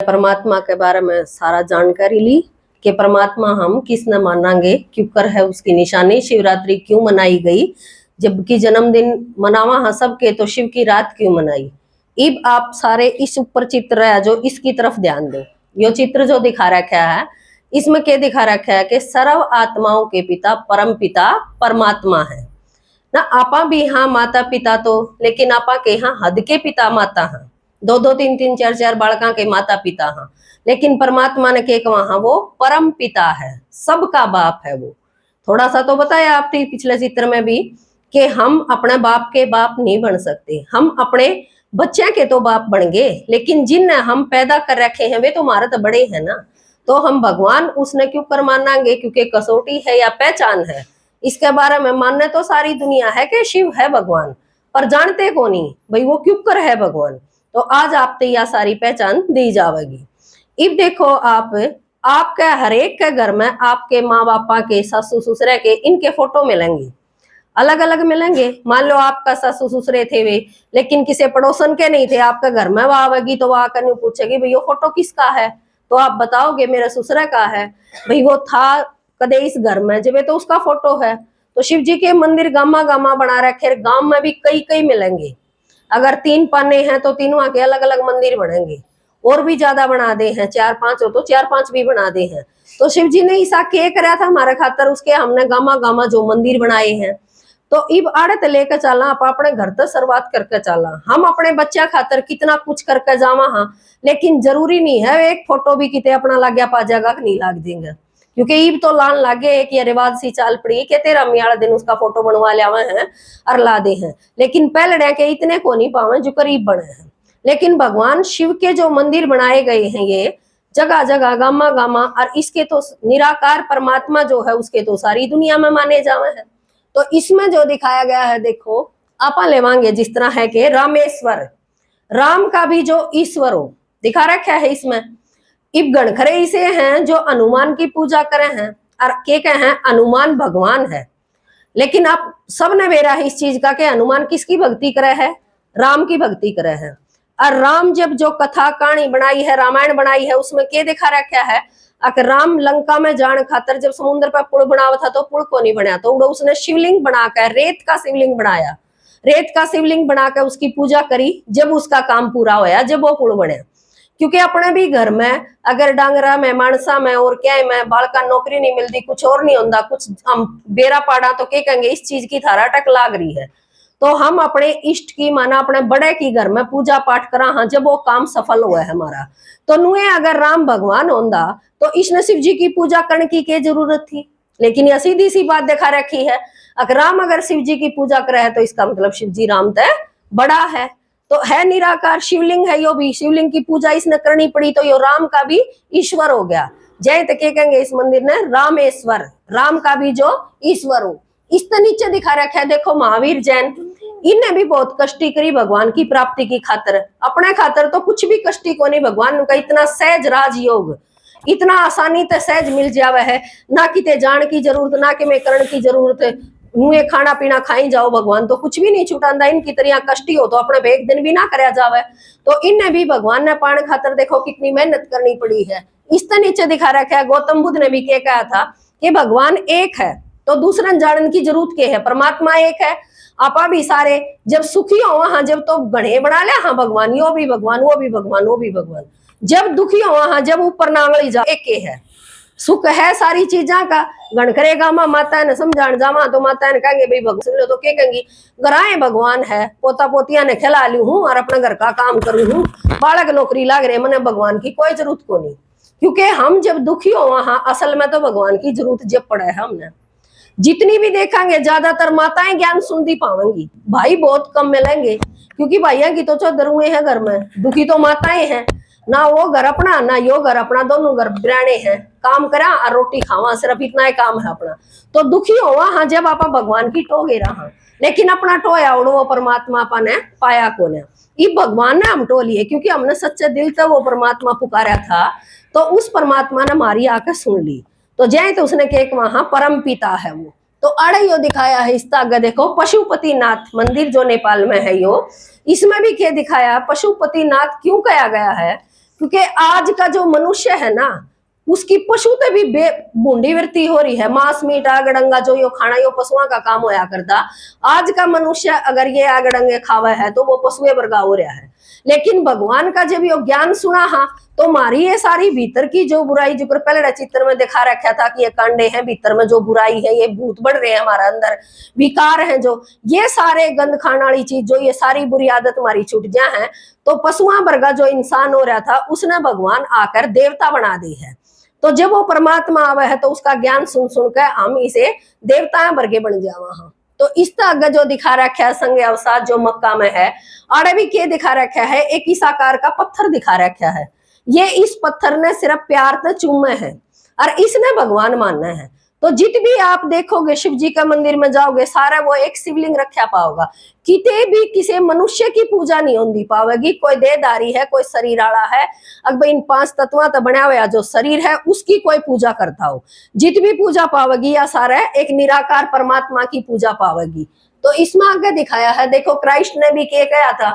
परमात्मा के बारे में सारा जानकारी ली कि परमात्मा हम किस न मानांगे, क्यों कर है उसकी निशानी, शिवरात्रि क्यों मनाई गई, जबकि जन्मदिन मनावा हाँ सबके, तो शिव की रात क्यों मनाई। इब आप सारे इस ऊपर चित्र है जो इसकी तरफ ध्यान दो। यो चित्र जो दिखा रखा है इसमें क्या दिखा रखा है कि सर्व आत्माओं के पिता परम पिता परमात्मा है ना। आपा भी हाँ माता पिता तो, लेकिन आपा के हाँ हद के पिता माता हाँ, दो दो तीन तीन चार चार बालका के माता पिता हाँ, लेकिन परमात्मा ने के वहां वो परम पिता है, सबका बाप है वो। थोड़ा सा तो बताया आपने पिछले चित्र में भी कि हम अपने बाप के बाप नहीं बन सकते, हम अपने बच्चे के तो बाप बन गए, लेकिन जिन हम पैदा कर रखे हैं वे तो हमारे तो बड़े हैं ना। तो हम भगवान उसने क्यों कर मानांगे, क्योंकि कसौटी है या पहचान है। इसके बारे में मानने तो सारी दुनिया है कि शिव है भगवान, पर जानते को नहीं भाई वो क्यों कर है भगवान। तो आज आप यह सारी पहचान दी जाएगी। इब देखो आप, आपके हर एक के घर में आपके माँ बापा के सासू ससुरे के इनके फोटो मिलेंगे, अलग अलग मिलेंगे। मान लो आपका सासू ससुरे थे वे, लेकिन किसी पड़ोसन के नहीं थे, आपके घर में वो आवेगी तो वो आकर नहीं पूछेगी भाई वो फोटो किसका है, तो आप बताओगे मेरे ससुरे का है। भाई वो था कदे इस घर में जब तो उसका फोटो है। तो शिव जी के मंदिर गामा गामा बना रखे, गांव में भी कई कई मिलेंगे। अगर 3 पाने हैं तो तीनों के अलग अलग मंदिर बनेंगे, और भी ज्यादा बना दे हैं, 4-5 हो तो 4-5 भी बना दे हैं। तो शिव जी ने ऐसा क्या कराया था हमारे खातर, उसके हमने गामा गामा जो मंदिर बनाए हैं। तो इब आड़त लेकर चलना, आप अपने घर तक शुरुआत करके चलना। हम अपने बच्चा खातर कितना कुछ करके जावा हाँ, लेकिन जरूरी नहीं है एक फोटो भी कितने अपना लाग गया पा जाएगा कि नहीं लाग देंगे, क्योंकि ईब तो लान लागे कि रिवाज सी चाल पड़ी कि तेरा वाले दिन उसका फोटो बनवा लिया हैं और ला दे हैं, लेकिन पहले के इतने को नहीं पावे जो करीब बने हैं। लेकिन भगवान शिव के जो मंदिर बनाए गए हैं ये जगह जगह गामा गामा, और इसके तो निराकार परमात्मा जो है उसके तो सारी दुनिया में माने जावे हैं। तो इसमें जो दिखाया गया है देखो, आपा लेवांगे जिस तरह है कि रामेश्वर, राम का भी जो ईश्वर हो दिखा रखा है इसमें। इब गणखरे इसे हैं जो हनुमान की पूजा करे हैं, और के कहे हैं हनुमान भगवान है। लेकिन आप सबने बेरा है इस चीज का कि हनुमान किसकी भक्ति करे है, राम की भक्ति करे है। और राम जब जो कथा कहानी बनाई है, रामायण बनाई है, उसमें क्या दिखा रखा है, अगर राम लंका में जान खातर जब समुद्र पर पुल बनावा था तो पुल को नहीं बनाया, तो उसने शिवलिंग बनाकर रेत का शिवलिंग बनाया, रेत का शिवलिंग बनाकर उसकी पूजा करी। जब उसका काम पूरा होया, जब वो पुल बने, क्योंकि अपने भी घर में अगर डांगरा में मानसा में और क्या में बालका नौकरी नहीं मिलती, कुछ और नहीं होता, कुछ हम बेरा पाड़ा तो क्या कहेंगे इस चीज की थारा अटक लाग रही है। तो हम अपने इष्ट की माना अपने बड़े की घर में पूजा पाठ करा हाँ, जब वो काम सफल हुआ है हमारा। तो नुए अगर राम भगवान होंदा तो इसने शिव जी की पूजा करने की क्या जरूरत थी। लेकिन यह सीधी सी बात दिखा रखी है, अगर राम अगर शिव जी की पूजा करे है तो इसका मतलब शिव जी राम तय बड़ा है, तो है निराकार शिवलिंग है यो भी, शिवलिंग की पूजा इसने करनी पड़ी तो यो राम का भी ईश्वर हो गया। जय तक कहेंगे इस मंदिर ने रामेश्वर, राम का भी जो ईश्वर हो। इस तो नीचे दिखा रखा है देखो महावीर जैन, इनने भी बहुत कष्टी करी भगवान की प्राप्ति की खातर, अपने खातर तो कुछ भी कष्टी को नहीं, भगवान का इतना सहज राजयोग, इतना आसानी से सहज मिल जावे है, ना किते जान की जरूरत, ना कि मैं करण की जरूरत, मुँह खाना पीना खाई जाओ, भगवान तो कुछ भी नहीं छुटांदा। इनकी तरह कष्टी हो तो अपने एक दिन भी ना कराया जावे। तो इनने भी भगवान ने पाने खातर देखो कितनी मेहनत करनी पड़ी है। इस तरह नीचे दिखा रखा है गौतम बुद्ध ने भी क्या कहा था कि भगवान एक है तो दूसरा जानने की जरूरत क्या है, परमात्मा एक है। आपा भी सारे जब सुखी हो हाँ, जब तो गणे बना लिया हाँ भगवान, यो भी भगवान, वो भी भगवान, वो भी भगवान। जब दुखी हो हाँ, जब ऊपर नांगली जा एक है, सुख है सारी चीजा का। गण करेगा माता ने समझाण जावा तो माता ने कहेंगे भाई भगवान, तो क्या कहेंगी गराए भगवान है, पोता पोतिया ने खिला लू हूँ और अपना घर का काम करू हूँ, बालक नौकरी लाग रहे, मैंने भगवान की कोई जरूरत को नहीं। क्योंकि हम जब दुखी हो वहां असल में तो भगवान की जरूरत जब पड़े है हमने। जितनी भी देखेंगे ज्यादातर माताएं ज्ञान सुनती पावेंगी, भाई बहुत कम मिलेंगे, क्योंकि भैया की तो चौधर हुए हैं घर में, दुखी तो माताएं हैं ना, वो घर अपना ना यो घर अपना, दोनों घर बिराने हैं, काम करा और रोटी खावा, सिर्फ इतना ही काम है अपना। तो दुखी होवा हाँ जब आप भगवान की टोगे रहा, लेकिन अपना टोया उड़ो वो परमात्मा अपन ने पाया को ने, ये भगवान ने हम टो लिए, क्योंकि हमने सच्चे दिल से वो परमात्मा पुकारा था, तो उस परमात्मा ने हमारी आकर सुन ली। तो जय तो उसने के वहां परम पिता है वो। तो अड़े यो दिखाया है इस आगे देखो पशुपतिनाथ मंदिर जो नेपाल में है यो, इसमें भी क्या दिखाया, पशुपतिनाथ क्यों कहा गया है क्योंकि आज का जो मनुष्य है ना, उसकी पशु ते भी बूंदी वृत्ति हो रही है। मांस मीट आगड़ंगा जो यो खाना यो पशुओं का काम होया करता, आज का मनुष्य अगर ये आगड़ंगे खावा है तो वो पशुए वर्गा हो रहा है। लेकिन भगवान का जब यो ज्ञान सुना हा, तो मारी ये सारी भीतर की जो बुराई, जो पहले चित्र में दिखा रखा था कि ये कांडे हैं भीतर में, जो बुराई है, ये भूत बढ़ रहे हैं हमारा अंदर, विकार है जो, ये सारे गंद खाने वाली चीज, जो ये सारी बुरी आदत हमारी छूट जा है, तो पशुआ वर्गा जो इंसान हो रहा था, उसने भगवान आकर देवता बना दी है। तो जब वो परमात्मा आवे है तो उसका ज्ञान सुन सुन कर हम इसे देवता वर्गे बन जावा हाँ। तो इस तरह जो दिखा रखा है संज्ञ अवसाद जो मक्का में है, आड़े भी क्या दिखा रखा है, एक इस आकार का पत्थर दिखा रखा है। ये इस पत्थर ने सिर्फ प्यार से चूमे है और इसने भगवान मानना है। तो जित भी आप देखोगे शिव जी का मंदिर में जाओगे, सारा वो एक शिवलिंग रखा पाओगा, किते भी किसी मनुष्य की पूजा नहीं होती पावेगी। कोई देहधारी है, कोई शरीर आला है, अगर इन 5 तत्वों तो बना हुआ जो शरीर है उसकी कोई पूजा करता हो, जित भी पूजा पावेगी या सारा एक निराकार परमात्मा की पूजा पावेगी। तो इसमें आगे दिखाया है, देखो क्राइस्ट ने भी क्या कहा था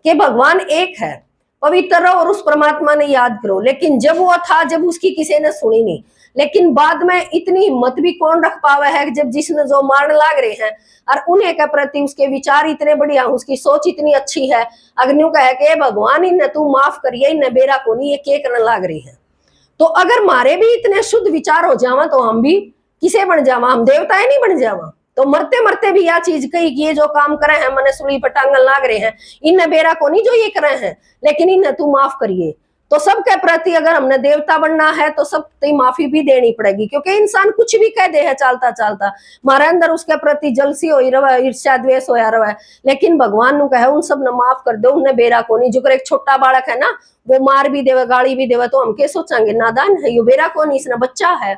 कि भगवान एक है, पवित्र रहो और उस परमात्मा ने याद करो। लेकिन जब वो था, जब उसकी किसी ने सुनी नहीं, लेकिन बाद में इतनी हिम्मत भी कौन रख पावा है, जब जिसने जो मारने लाग रहे हैं और उन्हें के प्रति उसके विचार इतने बढ़िया, उसकी सोच इतनी अच्छी है, अग्नियों का है कि भगवान इन्हें तू माफ करिए, इन्हें बेरा को नहीं, ये क्या करने लाग रही है। तो अगर मारे भी इतने शुद्ध विचार हो जावा तो हम भी किसे बन जावा, हम देवताएं नहीं बन जावा। तो मरते मरते भी यह चीज कही कि ये जो काम करे हैं मने सुली पटांगल लाग रहे हैं, इन्हें बेरा को नहीं जो ये करे हैं, लेकिन इन्हें तू माफ करिए। तो सबके प्रति अगर हमने देवता बनना है तो सब माफी भी देनी पड़ेगी, क्योंकि इंसान कुछ भी कह दे है चालता चालता, हमारे अंदर उसके प्रति जलसी हो रहा, ईर्ष्या द्वेष हो रहा है। लेकिन भगवान नु कहे उन सब ने माफ कर दो, उन्हें बेरा को नहीं। जो एक छोटा बालक है ना, वो मार भी देवे गाली भी देवे तो हम क्या सोचेंगे, नादान है, ये बेरा को नहीं, इसने बच्चा है।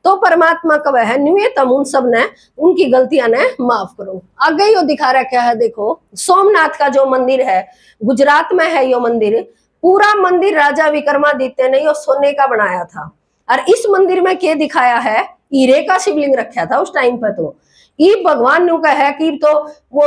तो परमात्मा कब है न्यूनतम उन सब ने उनकी गलतियां ने माफ करो। आगे यो दिखा रखा है, देखो सोमनाथ का जो मंदिर है, गुजरात में है यो मंदिर। पूरा मंदिर राजा विक्रमादित्य ने यो सोने का बनाया था। और इस मंदिर में क्या दिखाया है, हीरे का शिवलिंग रखा था उस टाइम पर। तो ये भगवान नु का है कि तो वो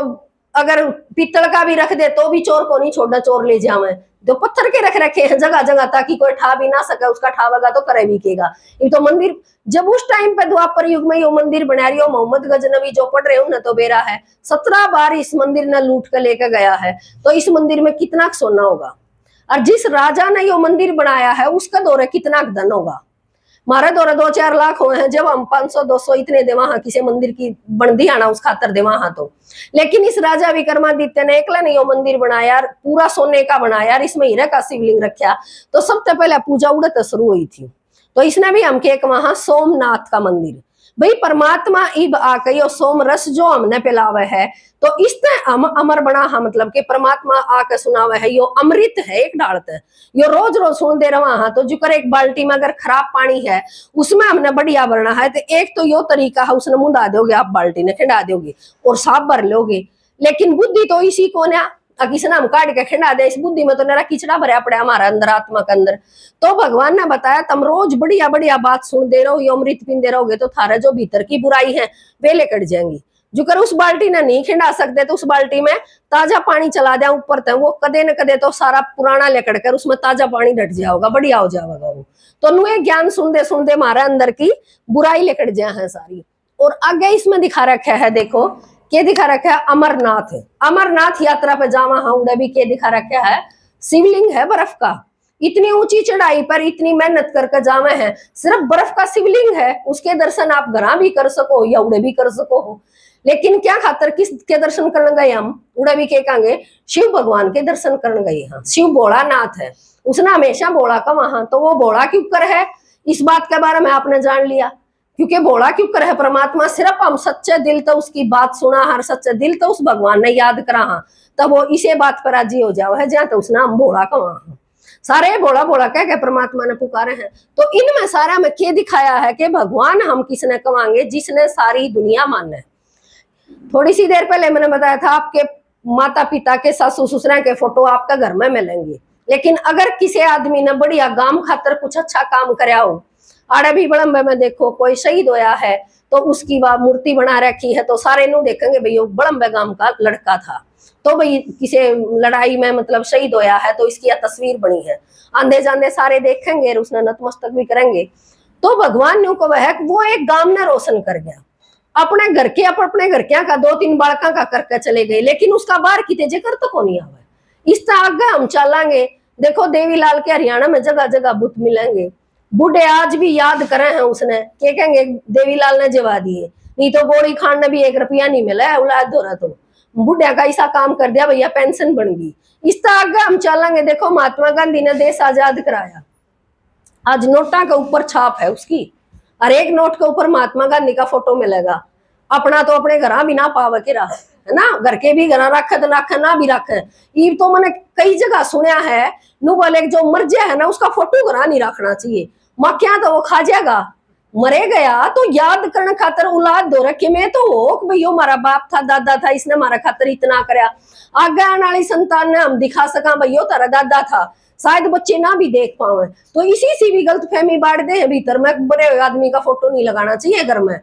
अगर पीतल का भी रख दे तो भी चोर को नहीं छोड़ा, चोर ले जावे। जो पत्थर के रख रखे हैं जगह जगह ताकि कोई ठा भी ना सके, उसका ठावेगा तो करे भी केगा। ये तो मंदिर जब उस टाइम पे द्वापर युग में यो मंदिर बना रही हो, मोहम्मद गजनवी जो पढ़ रहे हो ना, तो बेरा है 17 बार इस मंदिर ने लूट कर लेकर गया है। तो इस मंदिर में कितना सोना होगा, और जिस राजा ने यो मंदिर बनाया है उसका दौरे कितना धन होगा। मारे दौरे 2-4 लाख हुए हैं, जब हम 500-200 इतने देवा हाँ किसी मंदिर की बनती आना उस खातर देवा हाँ। तो लेकिन इस राजा विक्रमादित्य ने एकला ने यो मंदिर बनाया, पूरा सोने का बनाया, इसमें हीरे का शिवलिंग रखा। तो सबसे पहले पूजा उड़त शुरू हुई थी। तो इसने भी हम के वहां सोमनाथ का मंदिर, भाई परमात्मा इब आके यो सोम रस जो हमने पिलावे है, तो इसने हम अमर बना हा, मतलब कि परमात्मा आके सुनावे है, यो अमृत है एक डालत है, यो रोज रोज सुन दे रहा हा। तो जुकर एक बाल्टी में अगर खराब पानी है उसमें हमने बढ़िया भरना है, तो एक तो यो तरीका है, उसने मुंह दा दोगे आप, बाल्टी ने खिंडा दोगे और साफ भर लोगे। लेकिन बुद्धि तो इसी को ना किसने हम काट के खिंडा दे, इस बुद्धि में तो नरा किचड़ा भरा पड़ा हमारा अंदर, आत्मा के अंदर। तो भगवान ने बताया तुम रोज बढ़िया बढ़िया बात सुन दे रहो, यो अमृत पींदे रहोगे तो थारा जो भीतर की बुराई है वे लेकर जाएंगी। जो कर उस बाल्टी ने नहीं खिंडा सकते तो उस बाल्टी में ताजा पानी चला दिया ऊपर तक, वो कदे न कदे तो सारा पुराना लेकर कर उसमें ताजा पानी डट जाओगा, बढ़िया हो जाएगा वो। तो नुए ज्ञान सुनते सुनते हमारे अंदर की बुराई लेकर जाए है सारी। और आगे इसमें दिखा रखा है, देखो क्या दिखा रखा है, अमरनाथ। अमरनाथ यात्रा पे जावा हाँ, उड़े भी क्या दिखा रखा है, शिवलिंग है बर्फ का। इतनी ऊंची चढ़ाई पर इतनी मेहनत करके जावे हैं, सिर्फ बर्फ का शिवलिंग है, उसके दर्शन आप घरा भी कर सको या उड़े भी कर सको हो। लेकिन क्या खातर किसके दर्शन करने गए हम, उड़े भी क्या कहेंगे, शिव भगवान के दर्शन करने गए। हाँ, शिव भोला नाथ है, उसने हमेशा भोला का वहां। तो वो भोला क्यों कर है, इस बात के बारे में आपने जान लिया, क्योंकि भोला क्यों कर है परमात्मा, सिर्फ हम सच्चे दिल तो उसकी बात सुना, हर सच्चे दिल तो उस भगवान ने याद करा हाँ, तब वो इसे बात पर राजी हो जाओ है, जहाँ तो उसने हम भोला का वहां सारे भोला भोला कह के परमात्मा ने पुकारे हैं। तो इनमें सारा में क्या दिखाया है कि भगवान हम किसने कमांगे, जिसने सारी दुनिया माने। थोड़ी सी देर पहले मैंने बताया था आपके माता पिता के सासू ससुरा के फोटो आपका घर में मिलेंगे, लेकिन अगर किसी आदमी ने बढ़िया गांव खातर कुछ अच्छा काम कराया हो, आड़े भी बड़म्बे में देखो कोई शहीद होया है तो उसकी वह मूर्ति बना रखी है, तो सारे नु देखेंगे भाई वो बड़म्बे गांव का लड़का था, तो भाई किसी लड़ाई में मतलब शहीद होया है तो इसकी यह तस्वीर बनी है, आंधे जांधे सारे देखेंगे और उसने नतमस्तक भी करेंगे। तो भगवान ने को वह वो एक गांव ने रोशन कर गया, अपने घर के अपने घर के का 2-3 बालका का करके चले गए, लेकिन उसका बाहर की जिक्र तो को नहीं आवे। इस तरह आगे हम चलेंगे, देखो देवीलाल के हरियाणा में जगह जगह बुत मिलेंगे, बूढ़े आज भी याद करे हैं उसने, क्या कहेंगे देवीलाल ने जवा दिए, नहीं तो गोली खान ने भी 1 रुपया नहीं मिला है औलाद हो रहा, तो बुढ़िया का ऐसा काम कर दिया भैया पेंशन बन गई। इस तरह आगे हम चलेंगे, देखो महात्मा गांधी ने देश आजाद कराया, आज नोटा के ऊपर छाप है उसकी, हर एक नोट के ऊपर महात्मा गांधी का फोटो मिलेगा। अपना तो अपने घर भी ना पावे के रहा है ना, घर के भी घर रखे तो रखे ना भी रखे, ये तो मैंने कई जगह सुना है नु बोले जो मर जाए है ना उसका फोटो घर नहीं रखना चाहिए, माँ क्या तो वो खा जाएगा, मरे गया तो याद करने खातर औलाद दो रखे में तो हो कि भाई हमारा बाप था दादा था इसने हमारा खातर इतना कराया, आगे आने वाली संतान ने हम दिखा सका भाई तारा दादा था, शायद बच्चे ना भी देख पावे, तो इसी से भी गलत फहमी बांट दे है भीतर में, बड़े आदमी का फोटो नहीं लगाना चाहिए घर में,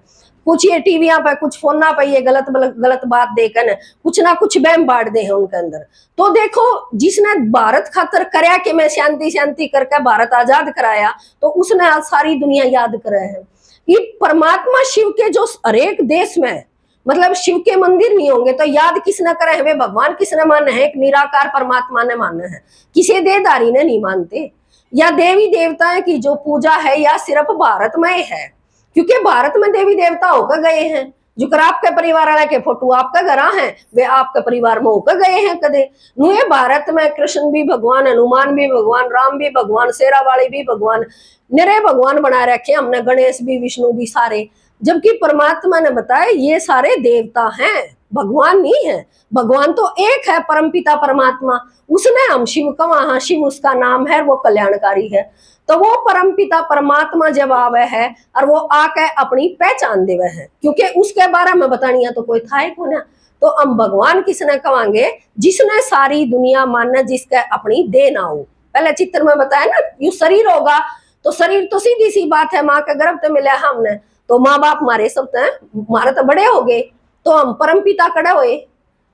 कुछ ये टीवियां पे कुछ फोना पे ये गलत गलत बात देकर कुछ ना कुछ बहम बांट दे है उनके अंदर। तो देखो जिसने भारत खातर कराया कि मैं शांति शांति करके भारत आजाद कराया, तो उसने आज सारी दुनिया याद करे है। ये परमात्मा शिव के जो हरेक देश में मतलब शिव के मंदिर नहीं होंगे तो याद किसने करे है, वे भगवान किसने माने है, एक निराकार परमात्मा ने माने है, किसी देहधारी ने नहीं मानते, या देवी देवताएं की जो पूजा है या सिर्फ भारत में है, क्योंकि भारत में देवी देवता होकर गए हैं, जो कर आपके परिवार वाले के फोटो आपका घर हैं वे आपके परिवार में होकर गए हैं कदे नुए, भारत में कृष्ण भी भगवान, हनुमान भी भगवान, राम भी भगवान, शेरा वाली भी भगवान, निरे भगवान बना रखे हमने, गणेश भी विष्णु भी सारे, जबकि परमात्मा ने बताया ये सारे देवता हैं, भगवान नहीं है, भगवान तो एक है परमपिता परमात्मा, उसने हम शिव का वहां शिव उसका नाम है, वो कल्याणकारी है, तो वो परमपिता परमात्मा जब आवे है और वो आके अपनी पहचान देवे है, क्योंकि उसके बारे में बतानी है तो कोई था ही को ना, तो हम भगवान किसने कहेंगे जिसने सारी दुनिया माने, जिसके अपनी देह ना हो, पहले चित्र में बताया ना यू शरीर होगा, तो शरीर तो सीधी सी बात है, माँ के गर्भ तो मिला हमने, तो माँ बाप हमारे सब हमारे तो बड़े हो गए, तो हम परम पिता कड़े हुए,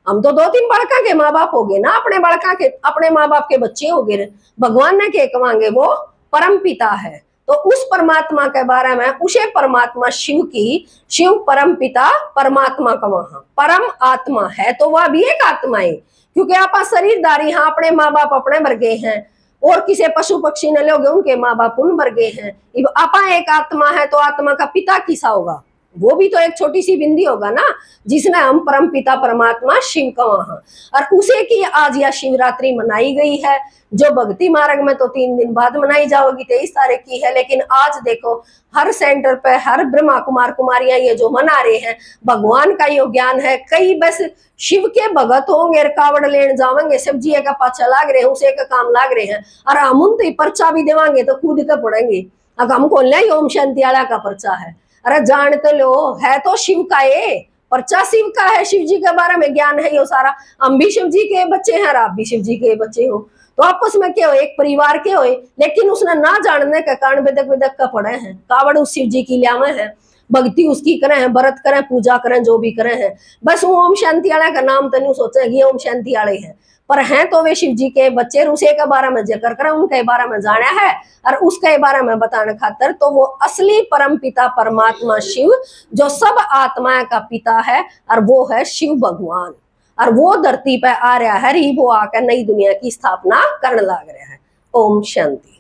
हम तो 2-3 बालका के माँ बाप हो गए ना, अपने बालका के अपने माँ बाप के बच्चे हो गए, भगवान ने के कमांगे वो परम पिता है, तो उस परमात्मा के बारे में उसे परमात्मा शिव की, शिव परम पिता परमात्मा का वहां परम आत्मा है, तो वह भी एक आत्मा है, क्योंकि आप शरीरधारी हाँ अपने माँ बाप अपने मर गए हैं, और किसी पशु पक्षी ने लोगे उनके माँ बाप उन मर गए हैं, आपा एक आत्मा है तो आत्मा का पिता किसा होगा, वो भी तो एक छोटी सी बिंदी होगा ना, जिसने हम परम पिता परमात्मा शिव का वहां, और उसे की आज यह शिवरात्रि मनाई गई है, जो भक्ति मार्ग में तो 3 दिन बाद मनाई जाओगी 23 तारीख की है, लेकिन आज देखो हर सेंटर पे हर ब्रह्मा कुमार कुमारियां ये जो मना रहे हैं, भगवान का यो ज्ञान है, कई बस शिव के भगत होंगे कावड़ लेन जावेंगे, शिव जी का पाछा लाग रहे हैं, उसे का काम लाग रहे हैं, और हम उन तो पर्चा भी देवांगे तो कूद के पड़ेंगे, अब हम खोल लें ओम शांति आला का पर्चा है, अरे जान तो लो है तो शिव का ये पर्चा शिव का है, शिव जी के बारे में ज्ञान है यो सारा, हम भी शिव जी के बच्चे हैं और आप भी शिव जी के बच्चे हो, तो आपस में क्या हो एक परिवार के हो, लेकिन उसने ना जानने के कारण बेदक बेदक का पड़े हैं, कावड़ उस शिव जी की लियावे हैं, भक्ति उसकी करें हैं, व्रत करें पूजा करें जो भी करें हैं, बस वो ओम शांति आला का नाम तो नहीं सोचे ओम शांति आले हैं, पर हैं तो वे शिव जी के बच्चे, उसे के बारे में जिक्र करें, उनके बारे में जाना है और उसके बारे में बताने खातर, तो वो असली परम पिता परमात्मा शिव जो सब आत्माएं का पिता है, और वो है शिव भगवान, और वो धरती पे आ रहा है, वो आकर नई दुनिया की स्थापना करने लग रहा है। ओम शांति।